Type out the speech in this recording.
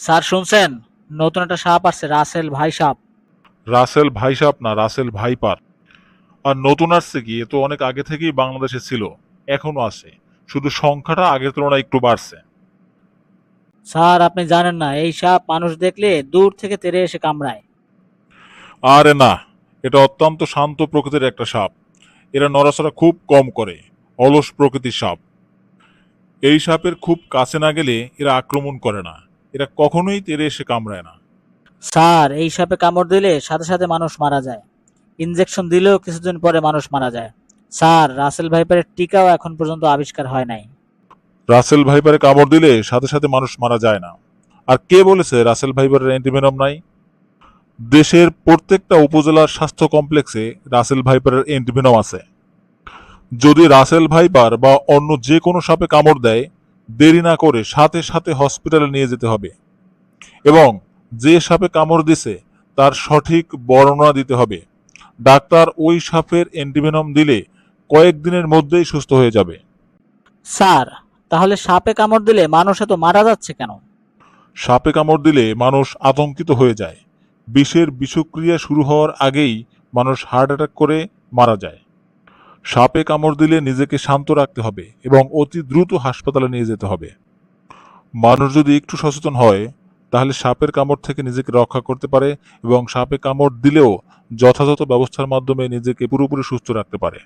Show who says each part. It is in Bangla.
Speaker 1: স্যার শুনছেন? নতুন একটা সাপ আসছে, রাসেল ভাই সাপ।
Speaker 2: রাসেল ভাই সাপ না, রাসেল ভাইপার। আর নতুন আসছে কি, এ তো অনেক আগে থেকেই বাংলাদেশে ছিল, এখনো আছে, শুধু সংখ্যাটা আগের তুলনায় একটু বাড়ছে।
Speaker 1: স্যার আপনি জানেন না, এই সাপ মানুষ দেখলে দূর থেকে তেড়ে এসে কামড়ায়।
Speaker 2: আরে না, এটা অত্যন্ত শান্ত প্রকৃতির একটা সাপ। এরা নড়াচড়া খুব কম করে, অলস প্রকৃতির সাপ। এই সাপের খুব কাছে না গেলে এরা আক্রমণ করে না, এরা কখনোই তেড়ে এসে কামড়ায় না।
Speaker 1: স্যার এই সাপে কামড় দিলে সাথে সাথে মানুষ মারা যায়। ইনজেকশন দিলেও কিছুদিন পরে মানুষ মারা যায়। স্যার রাসেল ভাইপারের টিকাও এখন পর্যন্ত আবিষ্কার হয় নাই।
Speaker 2: রাসেল ভাইপারে কামড় দিলে সাথে সাথে মানুষ মারা যায় না। আর কে বলেছে রাসেল ভাইপারের অ্যান্টিভেনম নাই? দেশের প্রত্যেকটা উপজেলার স্বাস্থ্য কমপ্লেক্সে রাসেল ভাইপারের অ্যান্টিভেনম আছে। যদি রাসেল ভাইপার বা অন্য যে কোনো সাপে কামড় দেয়, দেরি না করে সাথে সাথে হসপিটালে নিয়ে যেতে হবে এবং যে সাপে কামড় দিছে তার সঠিক বর্ণনা দিতে হবে। ডাক্তার ওই সাপের অ্যান্টিভেনম দিলে কয়েকদিনের মধ্যেই সুস্থ হয়ে যাবে।
Speaker 1: স্যার তাহলে সাপে কামড় দিলে মানুষ এত মারা যাচ্ছে কেন?
Speaker 2: সাপে কামড় দিলে মানুষ আতঙ্কিত হয়ে যায়। বিষের বিষক্রিয়া শুরু হওয়ার আগেই মানুষ হার্ট অ্যাটাক করে মারা যায়। সাপে কামড় দিলে নিজেকে শান্ত রাখতে হবে এবং অতি দ্রুত হাসপাতালে নিয়ে যেতে হবে। মানুষ যদি একটু সচেতন হয় তাহলে সাপের কামড় থেকে নিজেকে রক্ষা করতে পারে এবং সাপে কামড় দিলেও যথাযথ ব্যবস্থার মাধ্যমে নিজেকে পুরোপুরি সুস্থ রাখতে পারে।